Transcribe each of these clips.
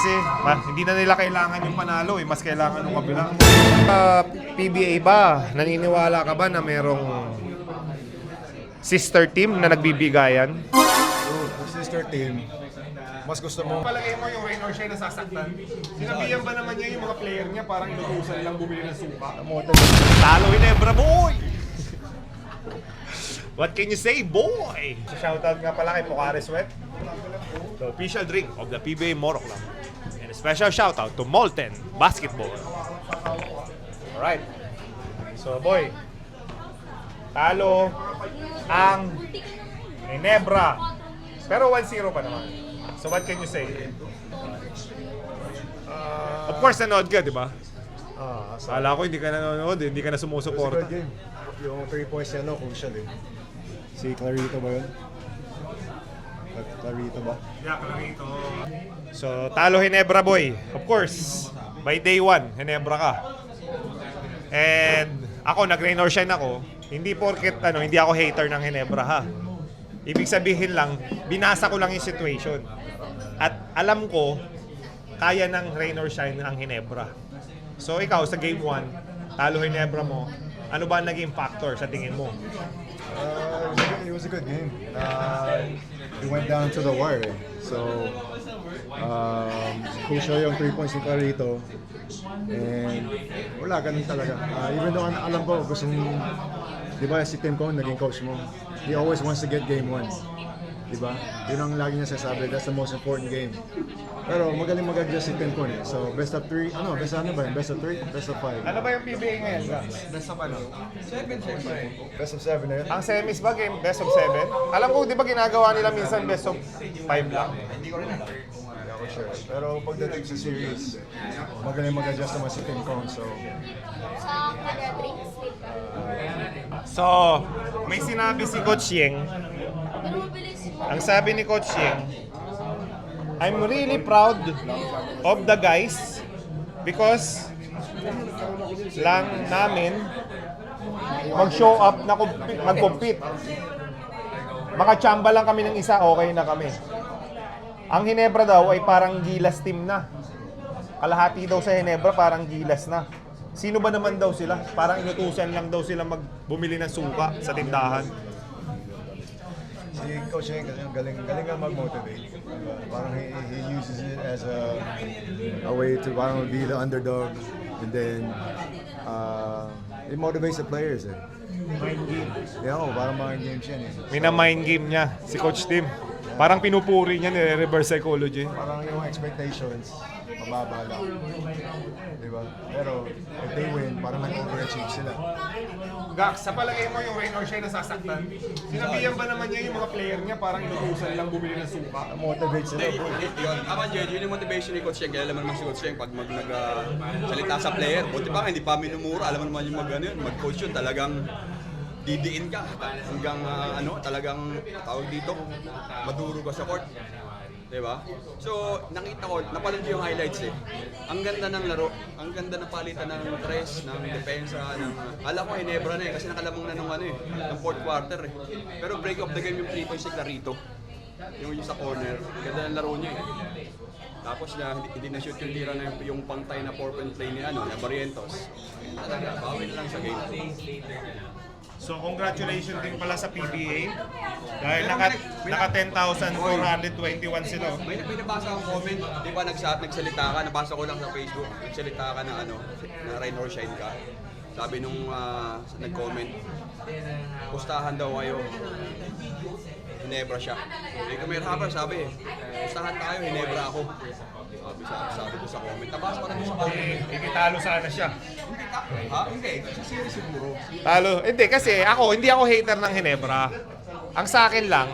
kasi hindi na nila kailangan yung panalo eh. Mas kailangan ng kabila. PBA ba? Naniniwala ka ba na merong sister team na nagbibigayan? Sister team, mas gusto mo. Palagay mo yung rain or shine na sasaktan. Sinabihan ba naman niya yung mga player niya parang inutusan lang bumili ng suka? Talo Ginebra, boy! What can you say, boy? Shoutout nga pala kay Pocari Sweat, the official drink of the PBA Moro Club. And a special shoutout to Molten Basketball. Alright. So, boy, talo ang Ginebra. Pero 1-0 pa naman. So what can you say? Of course, nanood ka, di ba? Akala ko hindi ka nanonood, hindi ka na sumusuporta. Good game. Yung 3 points niya, crucial eh. Si Clarito ba yun? Clarito ba? Yeah, Clarito. So, talo Ginebra, boy. Of course, by day 1, Ginebra ka. And ako, nag-rain or shine ako. Hindi porket, hindi ako hater ng Ginebra, ha? Ibig sabihin lang, binasa ko lang yung situation. At alam ko, kaya ng rain or shine ang Ginebra. So ikaw, sa game 1, talo Ginebra mo, ano ba ang naging factor sa tingin mo? It was a good game. We went down to the wire eh. So, crucial yung 3 points ni Clarito. And wala, ganun talaga. Even though alam ko, gusto di ba si Tim Cone, naging coach mo? He always wants to get game 1. Di ba? Yun ang lagi niya sasabi, that's the most important game. Pero magaling mag-adjust si Tim Cone eh. So, best of 3, best of 3? Best of 5? Ano ba yung PBA ngayon, Gax? Best of 7, Best of 7 na yun? Ang semis ba game best of 7? Alam ko, di ba ginagawa nila minsan best of 5 lang? Hindi ako sure. Pero pagdating sa series, magaling mag-adjust naman si Tim Cone. So, may sinabi si Coach Yeng. Ang sabi ni Coach Yeng, I'm really proud of the guys because lang namin mag-show up na mag-compete. Makachamba lang kami ng isa, okay na kami. Ang Ginebra daw ay parang Gilas team na. Kalahati daw sa Ginebra parang Gilas na. Sino ba naman daw sila? Parang inutusan lang daw sila bumili ng suka sa tindahan. Si Coach Yeng galing nga mag-motivate. Parang he uses it as a way to parang be the underdog, and then it motivates the players eh. Mind game. Yeah, parang mind game siya eh. Mina-mind game niya si Coach Tim. Parang pinupuri niya reverse psychology. Parang yung expectations, mababa lang. Diba? Pero if they win, parang nag-overachieve sila. Gax, sa palagay mo yung rain or shine na sasaktan, sinabihan ba naman niya yung mga player niya parang inutusan lang bumili ng suka? Motivate sila bro. Yun, tama Jed, yun yung motivation ni Coach Yeng. Kaya alam naman si Coach Yeng pag salita sa player. Buti pa nga, hindi pa minumura. Alam naman yung mag-coach yun. Talagang didiin ka hanggang talagang tawag dito, maduro ka sa court. Diba? So, nakita ko, napanood ko yung highlights eh. Ang ganda ng laro, ang ganda ng palitan ng tres, ng depensa, alam ko Ginebra na eh, kasi nakalamang na ng fourth quarter eh. Pero break of the game yung 3 points si Clarito. Yung sa corner, ganda ng laro niya eh. Tapos hindi na shoot yung tira na yung pangtay na 4-point play ni na Barrientos. Talaga, bawin lang sa game. So congratulations din pala sa PBA dahil naka 10,421 sila. May nabasa akong comment, di ba nagsalita ka, nabasa ko lang sa Facebook, nagsalita ka ng na rain or shine ka. Sabi nung nag-comment, pustahan daw kayo, Ginebra siya. May Harper sabi, pustahan tayo, Ginebra ako. Sabi ko sa comment. Nabasa ko na sa comment. Ikitalo sana siya. Hindi. Sa series siguro. Talo. Hindi kasi hindi ako hater ng Ginebra. Ang sa akin lang,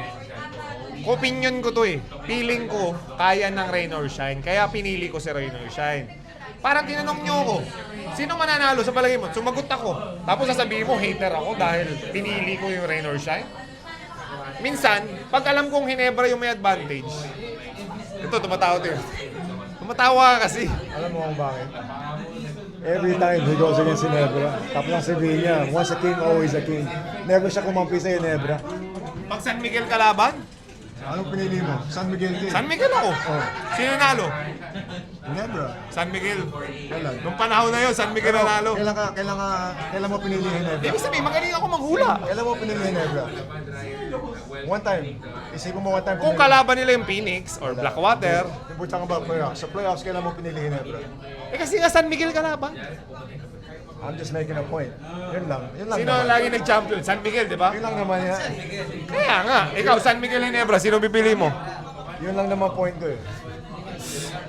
opinion ko to eh. Feeling ko, kaya ng rain or shine. Kaya pinili ko si rain or shine. Parang tinanong nyo ako, sino mananalo sa palagay mo? Sumagot ako. Tapos sasabihin mo, hater ako dahil pinili ko yung rain or shine. Minsan, pag alam kong Ginebra yung may advantage, ito, tumatawa to yun. Tumatawa ka kasi. Alam mo kung bakit? Every time he goes against Ginebra, tapos lang sabihin niya, once a king, always a king. Never siya kumampi sa Ginebra. Pag San Miguel kalaban, Anong pinili mo? San Miguel din. San Miguel ako. Oh. Sino nalo? Ginebra. San Miguel. Kailan? Nung panahon na yun, San Miguel nanalo. Kailan mo pinili Ginebra? Ibig sabihin, magaling ako manghula. Kailan mo pinili Ginebra? One time. Isipin mo one time. Kung kalaban nila yung Phoenix or Blackwater, We're talking about playoffs. Sa playoffs, kailan mo pinili Ginebra? kasi nga San Miguel kalaban. I'm just making a point. Yun lang. Yun lang Sino naman. ang lagi nag-champion? San Miguel, di ba? Yun lang naman yan. Kaya nga, ikaw, San Miguel Ginebra, sino pipili mo? Yun lang naman point ko eh.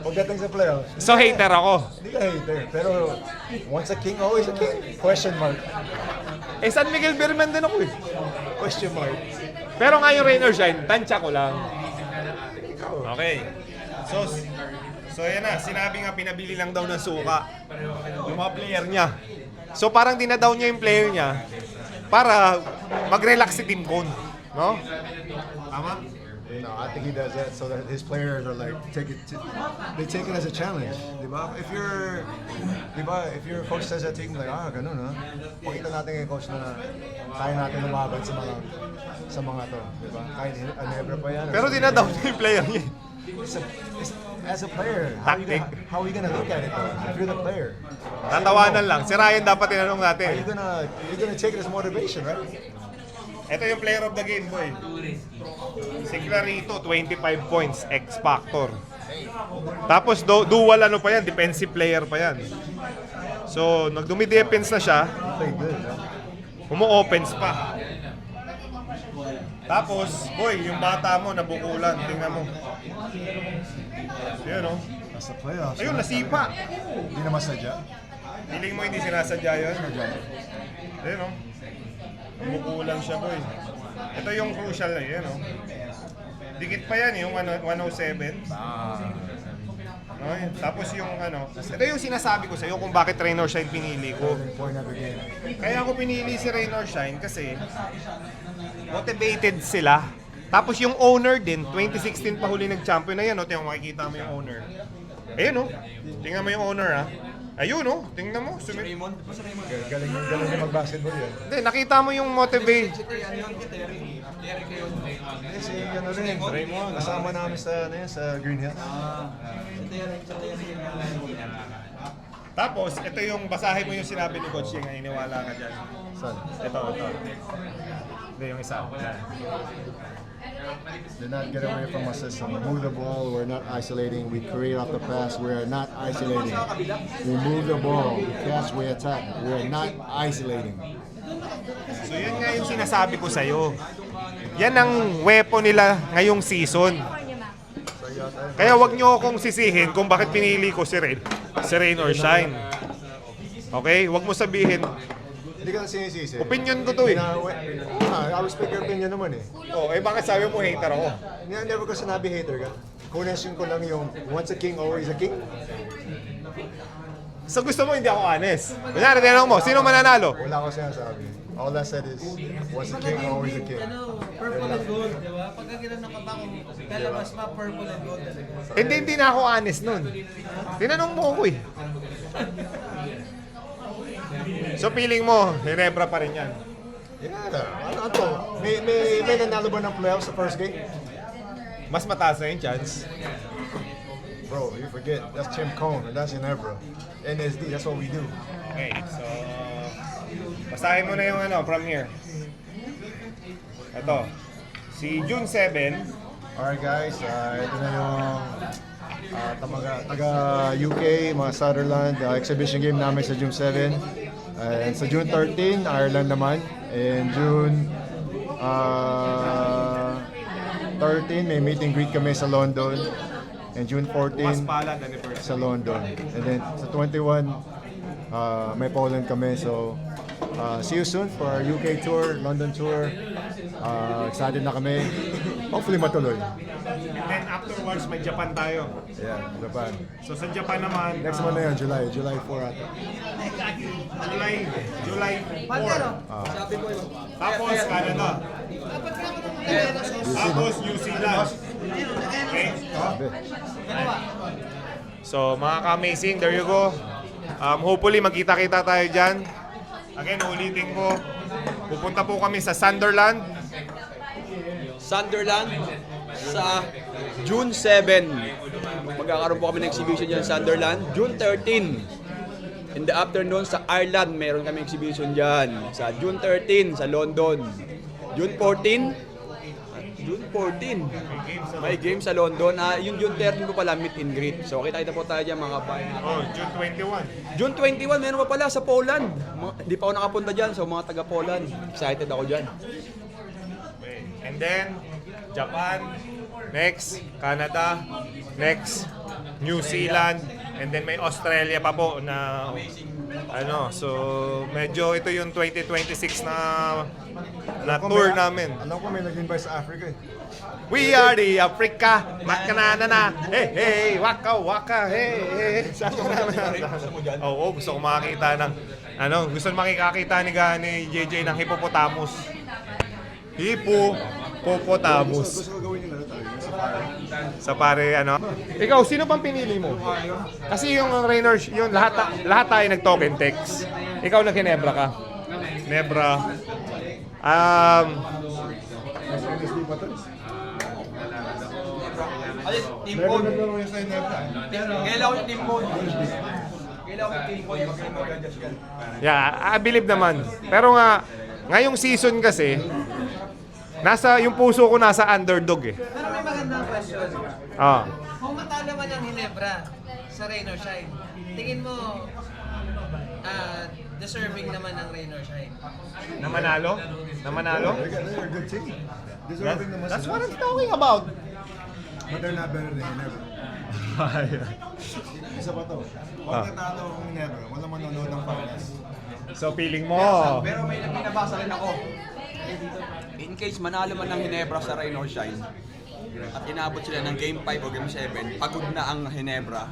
Pagdating sa playoffs, So, hater ako. hindi ka hater. Pero once a king, always a king. Question mark. Eh, San Miguel Berman din ako eh. Question mark. Pero nga yung rain or shine, tansya ko lang. Okay. So yan na, sinabi nga pinabili lang daw ng suka yung mga player niya. So parang dinadown niya yung player niya para mag-relax si Tim Cone. No? Tama? No, I think he does that so that his players are like they take it as a challenge, di ba? If your coach says that team like ganun ha. Pakita natin kay coach na kaya natin lumaban sa mga to, di ba? Kahit Ginebra pa yan. Pero dinadown niya yung player niya. As a player, Tactic. how are you gonna look at it though? If you're the player, Tatawanan lang. Si Ryan dapat tinanong natin. you're gonna take it as motivation, right? Ito yung player of the game, boy. Si Clarito, 25 points, X Factor. Tapos dual ano pa yan, defensive player pa yan. So, nagdumi-defense na siya, Play good. No? umu-offense pa. Tapos, boy, yung bata mo, nabukulan. Tingnan mo. Yun, no? Nasa playoffs. Ayun, nasipa. Hindi naman sadya. Feeling mo hindi sinasadya yun? Ayun, no? Nabukulan siya, boy. Ito yung crucial na yun, no? Dikit pa yan, yung 107. No? Tapos yung ito yung sinasabi ko sa'yo kung bakit Rain or Shine pinili ko. Point every game. Kaya ako pinili si Rain or Shine kasi motivated sila. Tapos yung owner din, 2016 pa huli nag-champion na yan, no? Tingnan mo, makikita mo yung owner. Ayun, no? Tingnan mo yung owner, ha? Ayun, no? Tingnan mo. Raymond, di ba si Raymond? Galing yung mag-basketball yan. Hindi, nakita mo yung motivate. Kasi rin, Raymond, kasama namin sa Green Hill. Tapos, ito yung basahin mo yung sinabi ni Coach Yeng, iniwala ka dyan. Saan? Ito. Hindi, yung isa. Do not get away from our system. Move the ball. We're not isolating. We create off the pass. We're not isolating. We move the ball. We catch. We attack. We're not isolating. So yun nga yung sinasabi ko sa'yo. Yan ang weapon nila ngayong season. Kaya wag nyo akong sisihin kung bakit pinili ko si Rain or Shine. Okay? Wag mo sabihin, Hindi ka na sinisisi. opinion ko to eh. I respect your opinion naman eh. Oh, eh bakit sabi mo hater ako? Never ko sinabi hater ka. Kunesyon ko lang yung once a king, always a king. So gusto mo hindi ako honest. Kunyari, tinanong mo, sino mananalo? Wala ko sinasabi. All I said is once a king, always a king. Purple and gold, di ba? Pagka ginanong ka ba kung lalabas pa purple and gold talaga. Hindi na ako honest nun. Tinanong mo ako eh. So feeling mo, Ginebra pa rin yan. Yeah, ano to? May nanalo ba ng playoffs sa first game? Mas mataas na yung chance. Bro, you forget. That's Tim Cone and that's Ginebra. NSD, that's what we do. Okay, so basahin mo na yung from here. Ito, si June 7, Alright guys, ito na yung taga UK, mga Sutherland, exhibition game namin sa June 7. And sa June 13, Ireland naman. And June 13, may meet and greet kami sa London. And June 14, Palad anniversary. sa London. And then sa 21, may Poland kami. So, see you soon for our UK tour, London tour. Excited na kami. Hopefully matuloy. And then afterwards, may Japan tayo. Yeah, Japan. So sa Japan naman, Next month na yun, July 4 ata. July 4. Tapos Canada. Tapos New Zealand. Okay? Sabi. So mga ka-amazing, there you go. Hopefully magkita-kita tayo dyan. Again, ulitin ko. Pupunta po kami sa Sunderland. sa June 7. Magkakaroon po kami ng exhibition dyan sa Sunderland. June 13. In the afternoon sa Ireland, meron kami exhibition dyan. Sa June 13 sa London. June 14, may game sa London. Yung June 13 po pala, meet and greet. So kita po tayo dyan mga kabayan. Oh, June 21. June 21, meron pa pala sa Poland. Hindi pa ako nakapunta dyan, so mga taga Poland. Excited ako dyan. And then, Japan, next, Canada, next, New Zealand, and then may Australia pa po na so medyo ito yung 2026 na tour namin. Alam ko may nag-invite sa Africa eh. We are the Africa, makanana na, hey, hey, waka, waka, hey, hey. Saan ko naman? Oo, gusto ko makakita ng, gusto makikakita ni JJ ng hippopotamus. Hippopotamus. Gusto ko gawin yung tayo, Sa pare, Ikaw, sino bang pinili mo? Kasi yung Raynor, yung lahat tayo nag-token text. Ikaw na Ginebra ka. Nebra. SNSD pa to. Team Never code. naglaro yung sa Nebra. Kailan ko yung team code. Yeah, I believe naman. Pero nga, ngayong season kasi, yung puso ko nasa underdog eh. Pero may magandang question. Ah. Kung matalo man ang Ginebra sa Rain or Shine, tingin mo deserving naman ang Rain or Shine? Na manalo? They're a good team. Deserving naman That's sila. what I'm talking about. But they're not better than Ginebra. Isa pa to. Pag natalo ang Ginebra, walang manonood ng finals. So feeling mo, Pero may nabasa rin ako. In case manalo man ng Ginebra sa Rain or Shine, at inabot sila ng Game 5 o Game 7, pagod na ang Ginebra,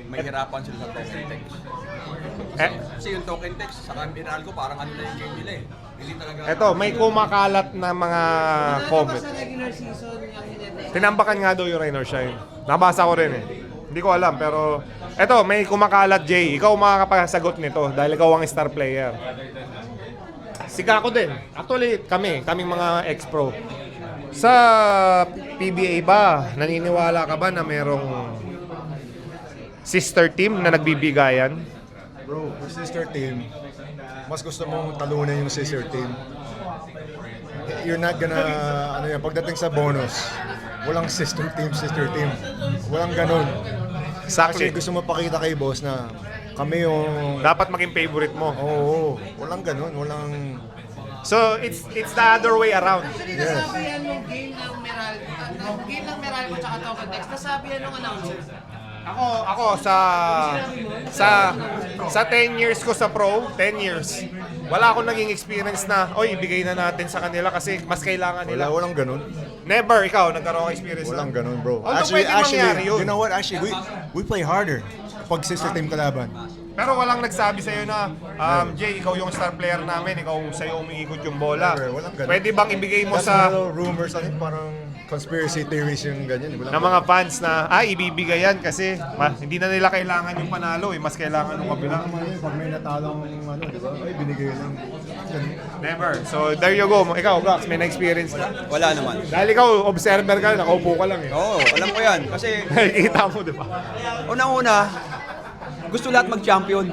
may hirapan sila sa token text. Kasi yung token text, sa Meralco, parang ano na yung game nila eh. Hindi talaga... eto, may kumakalat na mga Manalo ba comment. sa regular season yung Ginebra? Tinambakan nga daw yung Rain or Shine. Nabasa ko rin eh. Hindi ko alam, pero eto, may kumakalat, Jay. Ikaw makakapasagot nito dahil ikaw ang star player. Si Kako din. Actually, kaming mga ex-pro. Sa PBA ba, naniniwala ka ba na merong sister team na nagbibigayan? Bro, yung sister team, mas gusto mong talunan yung sister team. You're not gonna, pagdating sa bonus, walang sister team. Walang ganun. Exactly. Kasi gusto mo pakita kay boss na kami yung... Dapat maging favorite mo. Oo, walang ganun, walang... So, it's the other way around. Actually, nasabi yan nung game ng Meralco tsaka Token Text, nasabi yan nung announcer. Ako sa 10 years ko sa pro, 10 years. Wala akong naging experience na, ibigay na natin sa kanila kasi mas kailangan nila. Walang ganun. Never, ikaw, nagkaroon ka experience Walang na. ganun, bro. Although pwede mangyari yun. You know what? Actually, we play harder pag sister team kalaban. Pero walang nagsabi sa'yo na, Jay, ikaw yung star player namin, ikaw sa'yo umiikot yung bola. Never, walang ganun. Pwede bang ibigay mo That's sa little rumors, parang conspiracy theories yung ganyan. Walang ng mga fans na, ibibigay yan kasi hindi na nila kailangan yung panalo, mas kailangan yung kabila. naman yun, pag may natalong di ba? Ay, binigay lang. Ganun. Never. So, there you go. Ikaw, Gax, may na-experience ka? Wala naman. Dahil ikaw, observer ka, nakaupo ka lang eh. Oo, alam ko yan. Kasi Nakikita mo, di ba? unang-una, gusto lahat mag-champion.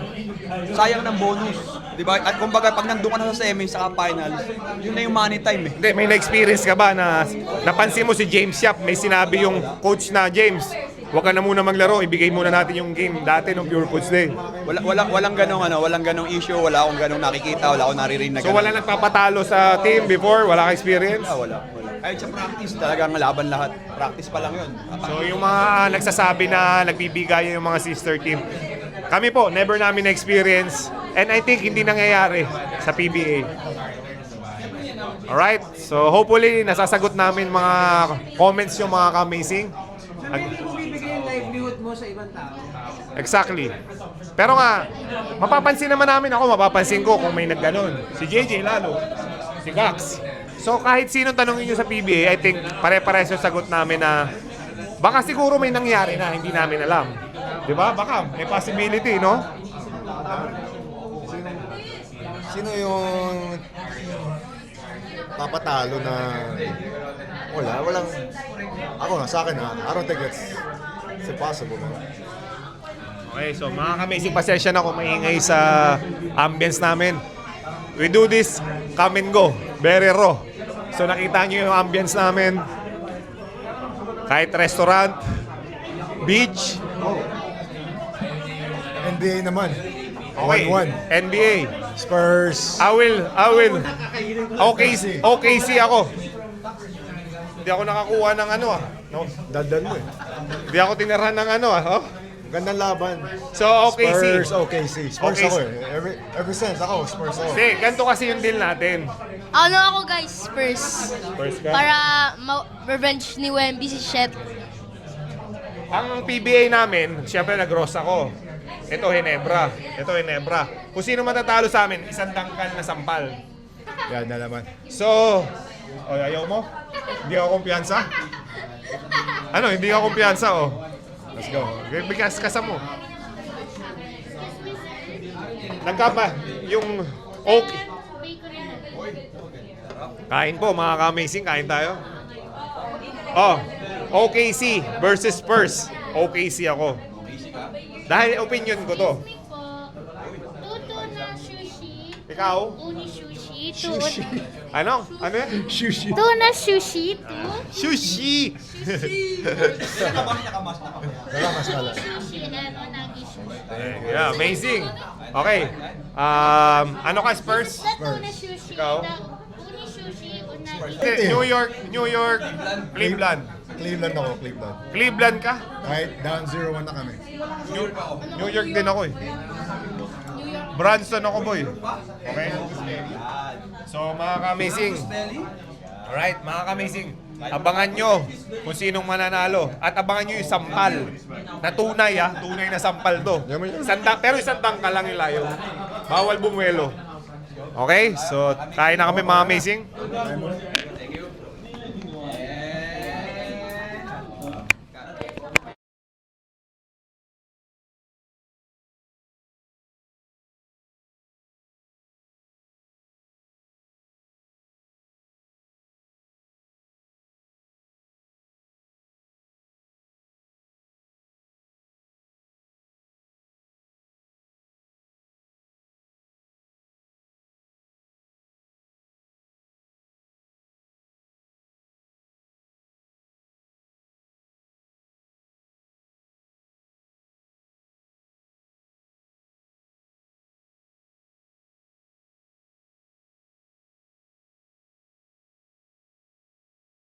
Sayang ng bonus. Di ba? At kumbaga, pag nandun ka na sa semi, sa finals, yun na yung money time eh. Hindi, may na-experience ka ba na napansin mo si James Yap, may sinabi yung coach na, James, huwag ka na muna maglaro, ibigay muna natin yung game dati nung Pure Foods Day. Walang ganong issue, wala akong ganong nakikita, wala akong naririnig na So ganon. wala nagpapatalo sa team before, wala ka experience? Wala. Kahit sa practice, talagang laban lahat. Practice pa lang yun. So yung mga nagsasabi na nagbibigay yung mga sister team, kami po, never namin na-experience and I think hindi nangyayari sa PBA. Alright, so hopefully nasasagot namin mga comments yung mga ka-amazing. Hindi mo bibigay yung livelihood mo sa ibang tao. Exactly. Pero nga, mapapansin naman namin mapapansin ko kung may nagganon. Si JJ lalo, si Gax. So kahit sino tanongin nyo sa PBA, I think pare-pares yung sagot namin na baka siguro may nangyari na hindi namin alam. Di ba? Baka may possibility, no? Sino yung papatalo na Walang, ako nga, sa akin ha, I don't think it's impossible, man. Okay, so mga ka-amazing, pasensya na kung maingay sa ambience namin. We do this come and go, very raw. So nakita nyo yung ambience namin. Kahit restaurant, beach, NBA naman. okay, 1-1. NBA. Spurs. I will. OKC ako. Hindi ako nakakuha ng ano ah. No? Dadal mo eh. Hindi ako tinirahan ng ano ah. Oh? Gandang laban. So OKC. Spurs, OKC. Spurs OKC. ako eh. Ever since ako, Spurs ako. Hindi, ganito kasi yung deal natin. Ano ako guys, Spurs. Spurs ka? Para revenge ni Wemby si Shet. Ang PBA namin, siyempre nag-ross ako. Ito Hinebra. Kung sino matatalo sa amin, isang dangkal na sampal. Yan na naman. So, ayaw mo? Hindi ako kumpiyansa? Ano, hindi ako kumpiyansa oh. Let's go. Bigas kasa mo. Nagkapa, yung okay. Kain po mga ka-amazing, kain tayo. Oh, OKC versus Spurs. OKC ako. Dahil opinion ko to. Tuto na sushi. Ikaw? Uni sushi. Ano? Ano yan? Sushi. Tuna sushi. Sushi! Wala mas pala. Sushi. Unagi sushi. Yeah, amazing. Okay. Ano ka, Spurs? Tuna sushi. Ikaw? Uni sushi. Unagi. Hindi, New York, Cleveland. Cleveland ako, Cleveland. Cleveland ka? Kahit down 0-1 na kami. New York din ako eh. Branson ako boy. Okay? So mga ka-amazing. Alright, mga ka-amazing. Abangan nyo kung sinong mananalo. At abangan nyo yung sampal. Na tunay ha. Tunay na sampal to. Pero isang tangka lang yung layo. Bawal bumuelo. Okay? So, kain na kami mga amazing.